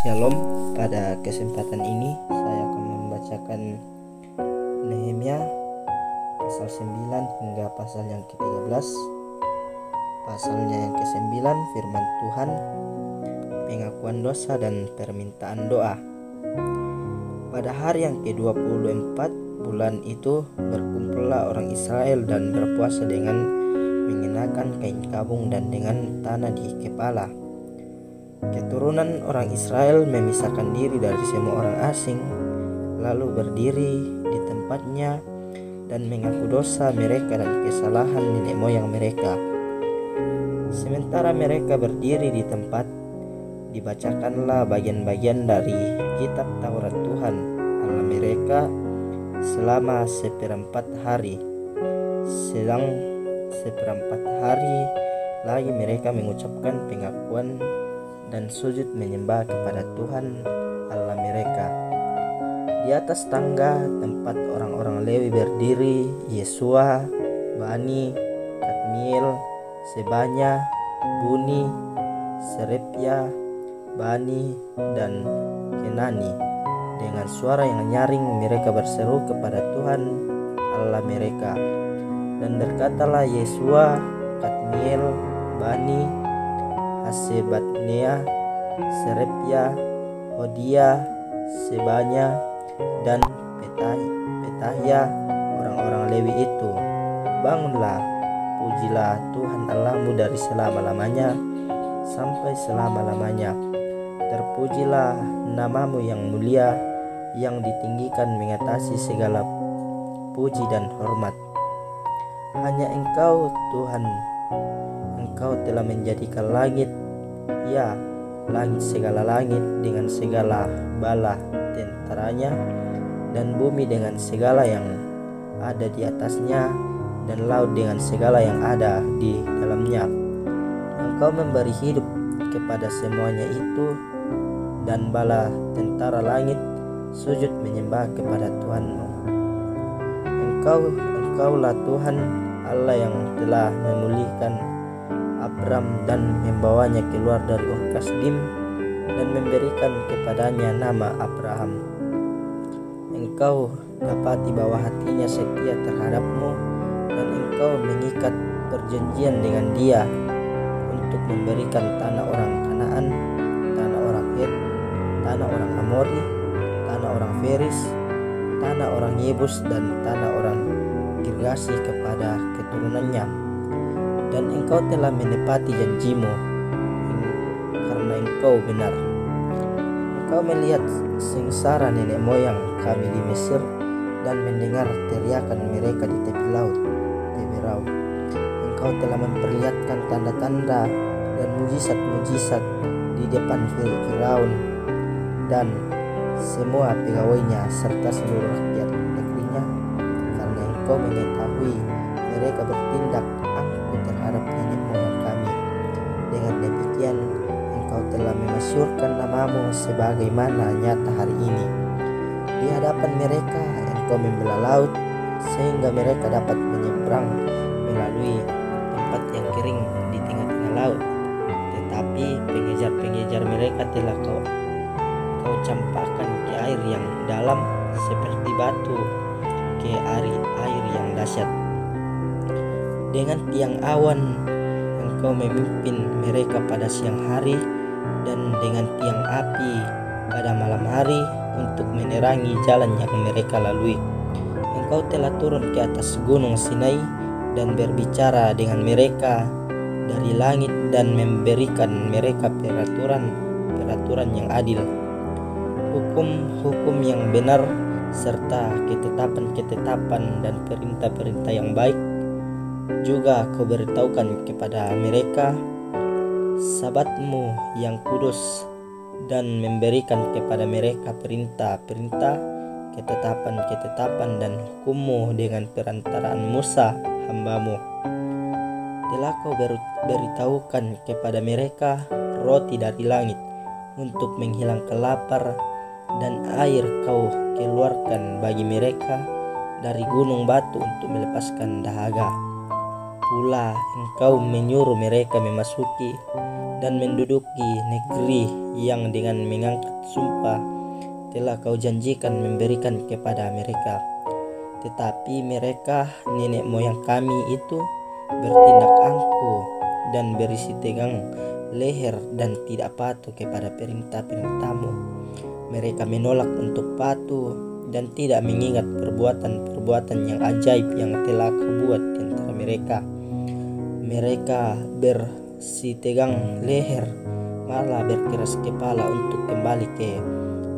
Shalom, pada kesempatan ini saya akan membacakan Nehemia pasal 9 hingga pasal yang ke-13. Pasalnya yang ke-9, firman Tuhan, pengakuan dosa dan permintaan doa. Pada hari yang ke-24 bulan itu berkumpullah orang Israel dan berpuasa dengan mengenakan kain kabung dan dengan tanah di kepala. Keturunan orang Israel memisahkan diri dari semua orang asing, lalu berdiri di tempatnya dan mengaku dosa mereka dan kesalahan nenek moyang mereka. Sementara mereka berdiri di tempat, dibacakanlah bagian-bagian dari kitab Taurat Tuhan Allah mereka selama seperempat hari. Sedang seperempat hari lagi mereka mengucapkan pengakuan dan sujud menyembah kepada Tuhan Allah mereka. Di atas tangga tempat orang-orang Lewi berdiri Yesua, Bani, Kadmiel, Sebanya, Buni, Serepya, Bani, dan Kenani. Dengan suara yang nyaring mereka berseru kepada Tuhan Allah mereka. Dan berkatalah Yesua, Kadmiel, Bani, Hasebadnea, Serepya, Hodia, Sebanya, dan Petahya, orang-orang Lewi itu, bangunlah, pujilah Tuhan Allahmu dari selama-lamanya sampai selama-lamanya. Terpujilah namamu yang mulia, yang ditinggikan mengatasi segala puji dan hormat. Hanya Engkau Tuhan, Engkau telah menjadikan langit, ya langit segala langit dengan segala bala tentaranya, dan bumi dengan segala yang ada di atasnya, dan laut dengan segala yang ada di dalamnya. Engkau memberi hidup kepada semuanya itu, dan bala tentara langit sujud menyembah kepada Tuhanmu. Engkaulah Tuhan Allah yang telah memulihkan Abram dan membawanya keluar dari Ur Kasdim dan memberikan kepadanya nama Abraham. Engkau dapati bahwa hatinya setia terhadapmu, dan engkau mengikat perjanjian dengan dia untuk memberikan tanah orang Kanaan, tanah orang Het, tanah orang Amori, tanah orang Feris, tanah orang Yebus, dan tanah orang Girgasi kepada keturunannya. Dan engkau telah menepati janjimu, karena engkau benar. Engkau melihat sengsara nenek moyang kami di Mesir, dan mendengar teriakan mereka di tepi laut, Teberau. Engkau telah memperlihatkan tanda-tanda dan mujizat-mujizat di depan Firaun dan semua pegawainya serta seluruh rakyat negerinya, karena engkau mengetahui mereka bertindak terhadap nenek moyang kami. Dengan demikian engkau telah memasyurkan namamu sebagaimana nyata hari ini. Di hadapan mereka engkau membelah laut, sehingga mereka dapat menyeberang melalui tempat yang kering di tengah-tengah laut. Tetapi pengejar-pengejar mereka telah kau campakkan ke air yang dalam seperti batu ke air yang dahsyat. Dengan tiang awan engkau memimpin mereka pada siang hari, dan dengan tiang api pada malam hari untuk menerangi jalan yang mereka lalui. Engkau telah turun ke atas gunung Sinai dan berbicara dengan mereka dari langit dan memberikan mereka peraturan yang adil, hukum-hukum yang benar, serta ketetapan-ketetapan dan perintah-perintah yang baik. Juga kau beritahukan kepada mereka Sabatmu yang kudus, dan memberikan kepada mereka perintah-perintah, ketetapan-ketetapan dan hukummu dengan perantaraan Musa hambamu. Telah kau beritahukan kepada mereka roti dari langit untuk menghilangkan lapar, dan air kau keluarkan bagi mereka dari gunung batu untuk melepaskan dahaga. Pula engkau menyuruh mereka memasuki dan menduduki negeri yang dengan mengangkat sumpah telah kau janjikan memberikan kepada mereka. Tetapi mereka, nenek moyang kami itu, bertindak angkuh dan berisi tegang leher dan tidak patuh kepada perintah-perintahmu. Mereka menolak untuk patuh dan tidak mengingat perbuatan-perbuatan yang ajaib yang telah kau buat di antara mereka. Mereka bersi tegang leher, malah berkeras kepala untuk kembali ke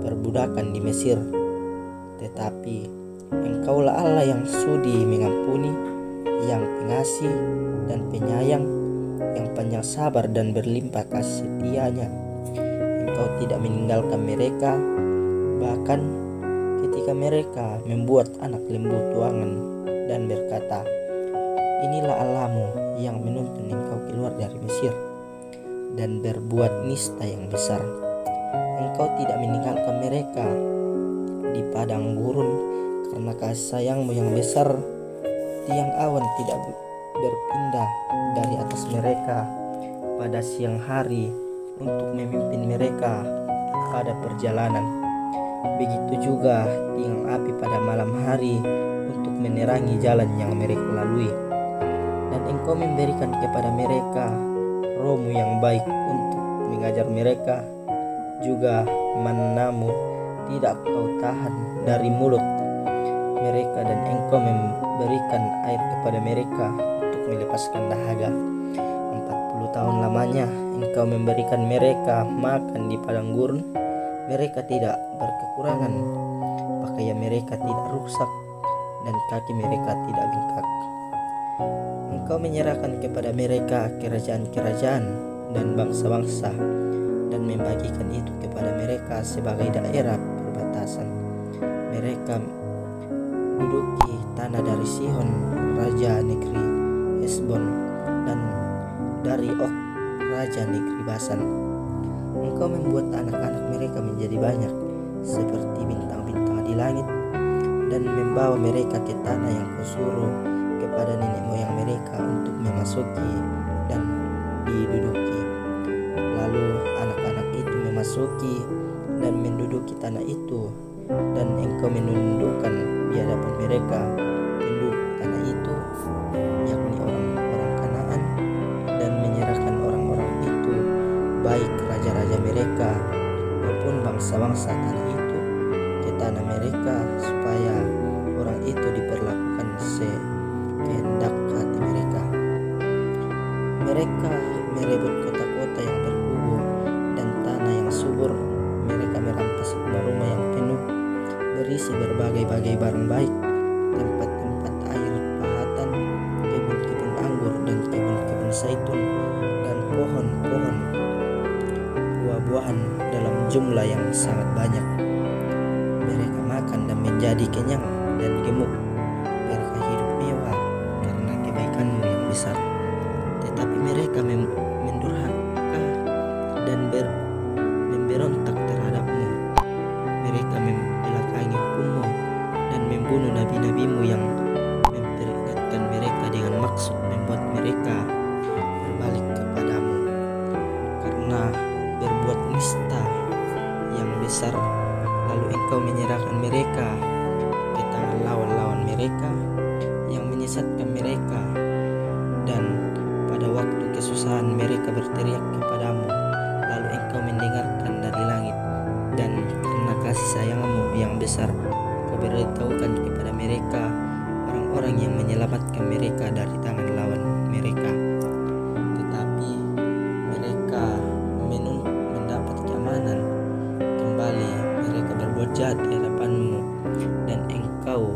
perbudakan di Mesir. Tetapi Engkaulah Allah yang sudi mengampuni, yang pengasih dan penyayang, yang panjang sabar dan berlimpah kasih setianya. Engkau tidak meninggalkan mereka, bahkan ketika mereka membuat anak lembu tuangan dan berkata, inilah Allahmu yang menuntun engkau keluar dari Mesir, dan berbuat nista yang besar. Engkau tidak meninggalkan mereka di padang gurun karena kasih sayangmu yang besar. Tiang awan tidak berpindah dari atas mereka pada siang hari untuk memimpin mereka pada perjalanan. Begitu juga tiang api pada malam hari untuk menerangi jalan yang mereka lalui. Dan engkau memberikan kepada mereka rohmu yang baik untuk mengajar mereka. Juga mannamu tidak kau tahan dari mulut mereka, dan engkau memberikan air kepada mereka untuk melepaskan dahaga. 40 tahun lamanya engkau memberikan mereka makan di padang gurun. Mereka tidak berkekurangan, pakaian mereka tidak rusak, dan kaki mereka tidak bengkak. Engkau menyerahkan kepada mereka kerajaan-kerajaan dan bangsa-bangsa, dan membagikan itu kepada mereka sebagai daerah perbatasan. Mereka duduki tanah dari Sihon, raja negeri Hesbon, dan dari Og, raja negeri Basan. Engkau membuat anak-anak mereka menjadi banyak seperti bintang-bintang di langit, dan membawa mereka ke tanah yang kau suruh kepada nenek moyang mereka untuk memasuki dan diduduki. Lalu anak-anak itu memasuki dan menduduki tanah itu, dan engkau menundukkan di hadapan mereka penduduk tanah itu, yakni orang-orang Kanaan, dan menyerahkan orang-orang itu, baik raja-raja mereka maupun bangsa-bangsa tanah itu, ke tanah mereka, supaya orang itu diperlakukan sekehendak hati mereka. Mereka merebut kota-kota yang berkubu dan tanah yang subur. Mereka merampas rumah-rumah yang penuh berisi berbagai-bagai barang baik, tempat-tempat air pahatan, kebun-kebun anggur dan kebun-kebun zaitun, dan pohon-pohon buah-buahan dalam jumlah yang sangat banyak. Mereka makan dan menjadi kenyang dan gemuk. Mereka hidup mewah karena kebaikanmu yang besar. Tetapi mereka mendurhaka dan memberontak terhadapmu. Mereka membelakangi hukummu dan membunuh nabi-nabimu yang memperingatkan mereka dengan maksud membuat mereka berbalik kepadamu. Karena berbuat nista yang besar, lalu engkau menyerahkan mereka ke tangan lawan-lawan mereka yang menyesatkan mereka, dan pada waktu kesusahan mereka berteriak kepadamu, lalu engkau mendengarkan dari langit, dan karena kasih sayangmu yang besar kau beritahukan kepada mereka orang-orang yang menyelamatkan mereka dari tangan lawan mereka. Tetapi mereka mendapat keamanan kembali, mereka berbuat jahat di hadapanmu, dan engkau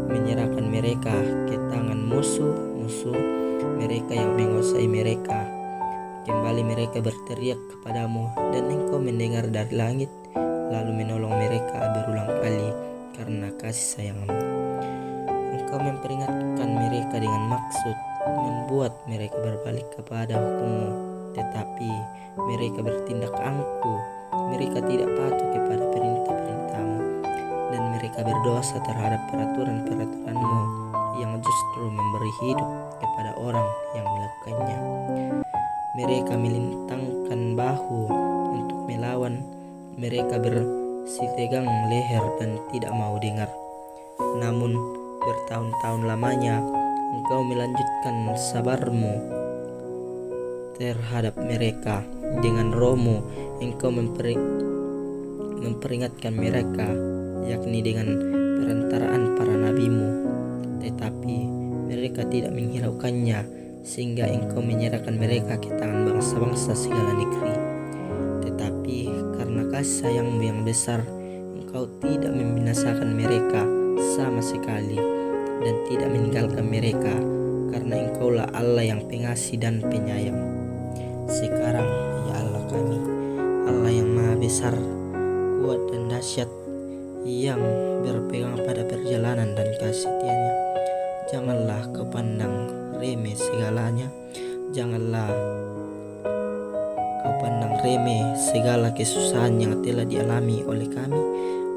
menyerahkan mereka ke tangan musuh-musuh mereka yang menguasai mereka. Kembali mereka berteriak kepadamu, dan engkau mendengar dari langit, lalu menolong mereka berulang kali karena kasih sayangmu. Engkau memperingatkan mereka dengan maksud membuat mereka berbalik kepada hukummu, tetapi mereka bertindak angkuh. Mereka tidak patuh kepada perintah-perintahmu, dan mereka berdosa terhadap peraturan-peraturanmu yang justru memberi hidup kepada orang yang melakukannya. mereka melintangkan bahu untuk melawan. Mereka bersitegang leher dan tidak mau dengar. Namun bertahun-tahun lamanya engkau melanjutkan sabarmu terhadap mereka. Dengan rohmu engkau memperingatkan mereka, yakni dengan perantaraan para nabimu. Tetapi mereka tidak menghiraukannya, sehingga engkau menyerahkan mereka ke tangan bangsa-bangsa segala negeri. Tetapi karena kasih sayangmu yang besar, engkau tidak membinasakan mereka sama sekali dan tidak meninggalkan mereka, karena engkaulah Allah yang pengasih dan penyayang. Sekarang ya Allah kami, Allah yang maha besar, kuat dan dahsyat, yang berpegang pada perjalanan dan kasih setianya, janganlah kau pandang remeh segalanya. Janganlah kau pandang remeh segala kesusahan yang telah dialami oleh kami,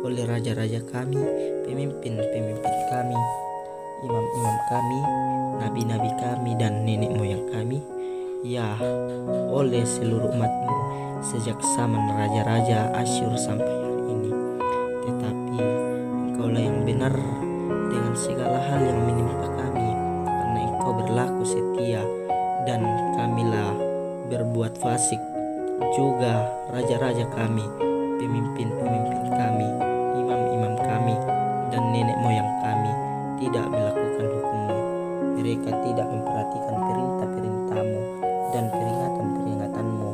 oleh raja-raja kami, pemimpin-pemimpin kami, imam-imam kami, nabi-nabi kami, dan nenek moyang kami, ya oleh seluruh umatmu sejak zaman raja-raja Asyur sampai hari ini. Tetapi engkaulah yang benar dengan segala hal yang menimpa kami, karena engkau berlaku setia dan kamilah berbuat fasik. Juga raja-raja kami, pemimpin-pemimpin kami, imam-imam kami, dan nenek moyang kami tidak melakukan hukum-Mu. Mereka tidak memperhatikan perintah-perintah-Mu dan peringatan-peringatan-Mu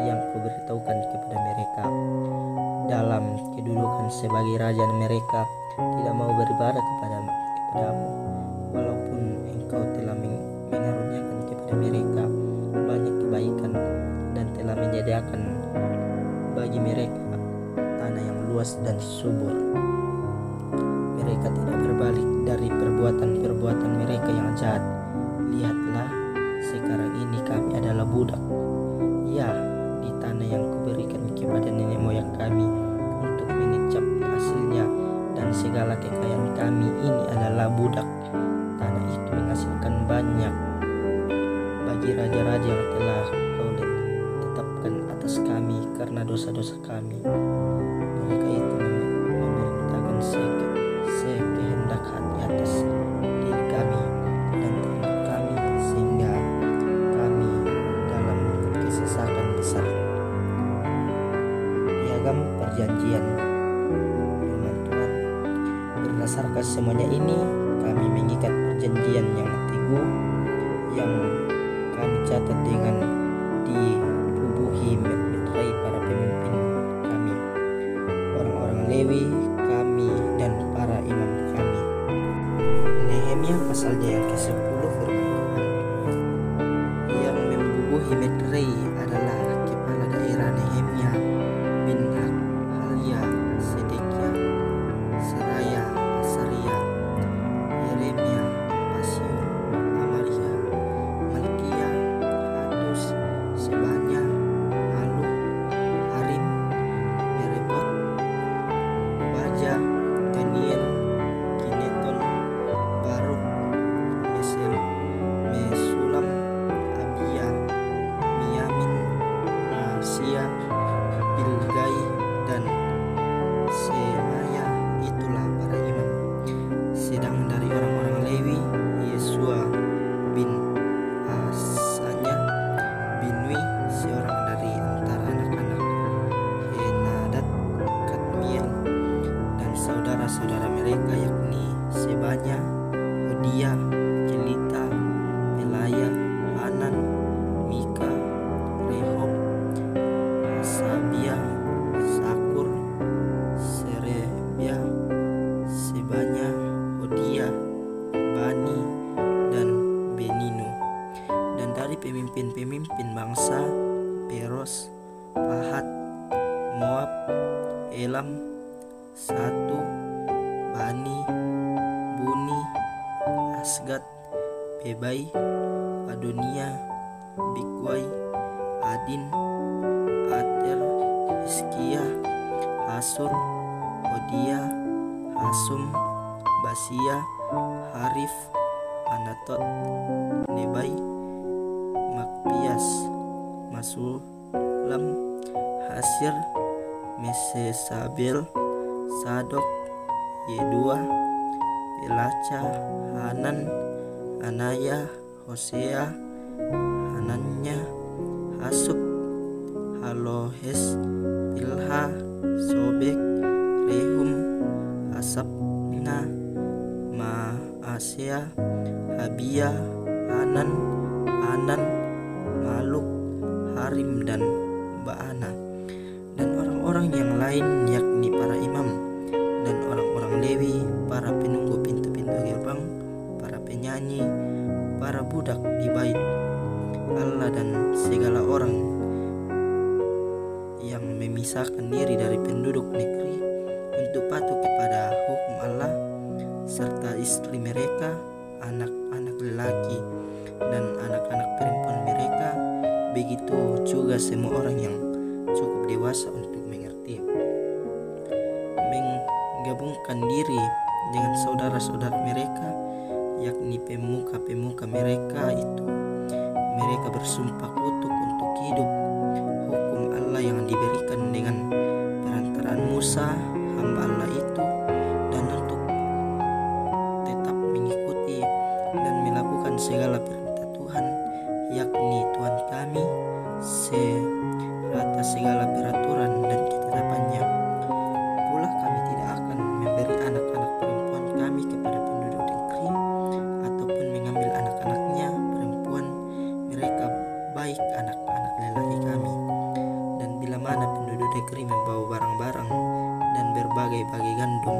yang Kau beritahukan kepada mereka. Dalam kedudukan sebagai raja, mereka tidak mau beribadah kepadamu, walaupun Engkau telah mengaruniakan kepada mereka banyak kebaikan dan telah menyediakan bagi mereka tanah yang luas dan subur. Mereka tidak berbalik dari perbuatan-perbuatan mereka yang jahat. Lihatlah, sekarang ini kami adalah budak, ya, di tanah yang Kuberikan kepada nenek moyang kami untuk mengecap hasilnya, dan segala kekayaan kami ini adalah budak. Tanah itu menghasilkan banyak bagi raja-raja yang telah Kau tetapkan atas kami karena dosa-dosa kami. Mereka itu memerintahkan sekehendak hati atas diri kami dan terhadap kami, sehingga kami dalam kesesakan besar. Piagam perjanjian. Firman Tuhan, berdasarkan semuanya ini kami mengikat perjanjian yang teguh yang kami catat dengan dibubuhi meterai para pemimpin kami, orang-orang Lewi kami, dan para imam kami. Nehemia pasalnya yang ke-10 firman Tuhan. Yang membubuhi meterai adalah kepala daerah Nehemia bin Hakhalia, Sedekia, Seraya, Asaria, Yeremia, Pasyur, Amaria, Malkia, Hatus, Sebanya, Maluk, Harim, Merebot, Baja, Daniel, Kinetol, Baruk, Mesulam, Abia, Miyamin, Maasia, Bilgai, dan Semaya. Itulah para imam. Sedang dari orang-orang Lewi, Yesua bin Asanya, Binui, seorang dari antara anak-anak Henadat, Kadmiel, dan saudara-saudara mereka, yakni Sebanya, Hodia, Kelita, Pelaya, Hanan, Mika, Rehob, Hasabia, Sakur, Serebia, Sebanya, Hodia, Bani, dan Beninu. Dan dari pemimpin-pemimpin bangsa Peros, Pahat, Moab, Elam, Satu, Bani, Buni, Asgad, Bebai, Adonia, Bigwai, Adin, Ater, Hizkia, Hasur, Hodia, Hasum, Basia, Harif, Anatot, Nebai, Makpias, Masulam, Hasir, Mesesabel, Sadok, Yedua, Pelaca, Hanan, Anaya, Hosea, Hananya, Hasub, Halohes, Pilha, Sobek, Rehum, Asapna, Maasea, Habia, Hanan, Anan, Maluk, Harim, dan Baana, dan orang-orang yang lain yakni para imam dan orang-orang Lewi, para penunggu pintu-pintu gerbang, para penyanyi, para budak di bait Allah, dan segala orang yang memisahkan diri dari penduduk negeri untuk patuh kepada hukum Allah, serta istri mereka, anak-anak lelaki dan anak-anak perempuan mereka, begitu juga semua orang yang cukup dewasa untuk mengerti, menggabungkan diri dengan saudara-saudara mereka, yakni pemuka-pemuka mereka itu. Mereka bersumpah kutuk untuk hidup hukum Allah yang diberikan dengan perantaraan Musa, hamba Allah itu, dan untuk tetap mengikuti dan melakukan segala perintah Tuhan, yakni Tuhan kami, serta segala peraturan dan ketetapannya. Pula kami tidak akan memberi anak-anak perempuan kami kepada penduduk negeri, ataupun mengambil anak-anaknya perempuan mereka, baik anak-anak lelaki kami. Dan bila mana penduduk negeri membawa barang-barang dan berbagai-bagai gandum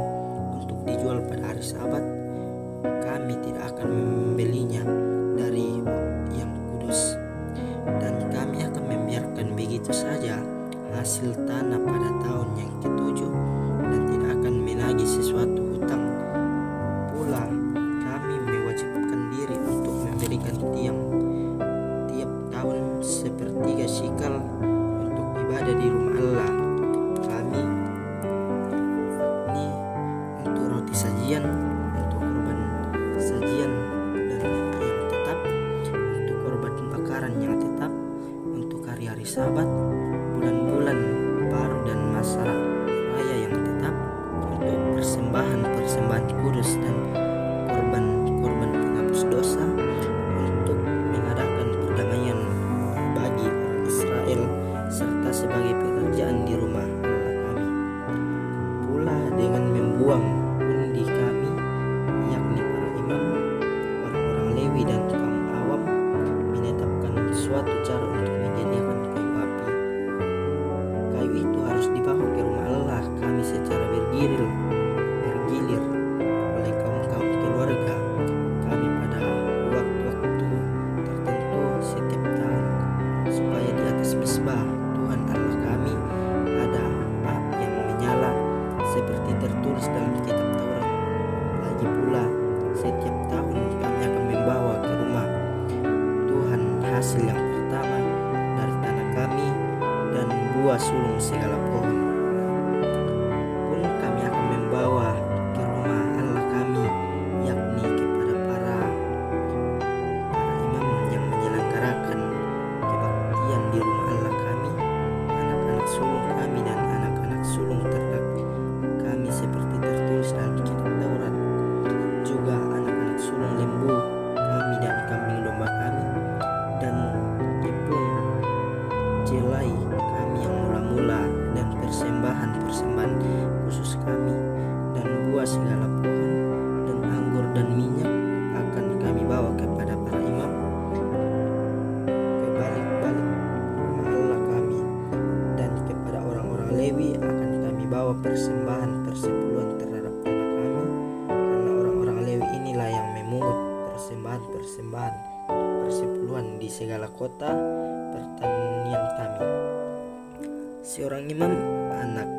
untuk dijual pada hari Sabat, kami tidak akan membelinya dari yang kudus, dan kami akan membiarkan begitu saja hasil tanah pada tahun yang ketujuh, dan tidak akan menagih sesuatu hutang. Pula kami mewajibkan diri untuk memberikan tiap tahun sepertiga shikal untuk ibadah di rumah Allah kami, ini untuk roti sajian, untuk korban sajian dan yang tetap, untuk korban bakaran yang tetap, untuk hari-hari Sabat, bulan-bulan baru, dan masa raya yang tetap, untuk persembahan kudus dan korban penghapus dosa, untuk mengadakan perdamaian bagi orang Israel, serta sebagai pekerjaan di rumah Allah kami. Pula dengan membuang undi kami, yakni para imam, orang-orang Lewi, dan kaum awam, menetapkan suatu cara untuk menyediakan kayu api. Kayu itu harus dibawa ke rumah Allah kami secara bergilir oleh kaum keluarga kami pada waktu-waktu tertentu setiap tahun, supaya di atas misbah Tuhan Allah kami ada api yang menyala, seperti tertulis dalam kitab Taurat. Lagi pula setiap tahun kami akan membawa ke rumah Tuhan hasil yang pertama dari tanah kami dan buah sulung segala pohon. Pun kami akan membawa ke rumah Allah kami, yakni kepada para imam yang menyelenggarakan kebaktian di rumah Allah kami, anak-anak sulung kami dan anak-anak sulung ternak kami, seperti tertulis dalam kitab Taurat. Juga anak-anak sulung lembu kami dan kambing domba kami, dan tepung jelai kami yang mula-mula, dan persembahan khusus kami, dan buah segala pohon, dan anggur dan minyak akan kami bawa kepada para imam ke balik-balik rumah Allah kami, dan kepada orang-orang Lewi akan kami bawa persembahan persepuluhan terhadap tanah kami, karena orang-orang Lewi inilah yang memungut persembahan persepuluhan di segala kota pertanian kami. Seorang imam, anak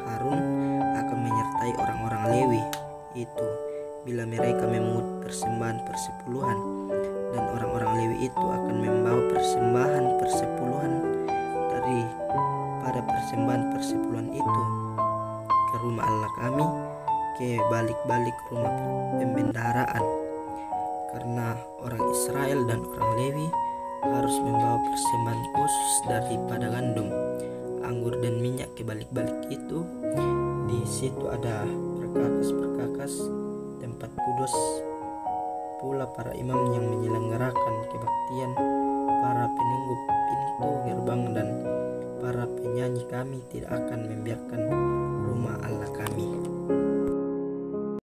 Harun, akan menyertai orang-orang Lewi itu bila mereka memungut persembahan persepuluhan, dan orang-orang Lewi itu akan membawa persembahan persepuluhan daripada persembahan persepuluhan itu ke rumah Allah kami, ke balik-balik rumah pembendaharaan, karena orang Israel dan orang Lewi harus membawa persembahan khusus daripada gandum, anggur dan minyak ke balik-balik itu. Di situ ada perkakas-perkakas tempat kudus, pula para imam yang menyelenggarakan kebaktian, para penunggu pintu gerbang, dan para penyanyi. Kami tidak akan membiarkan rumah Allah kami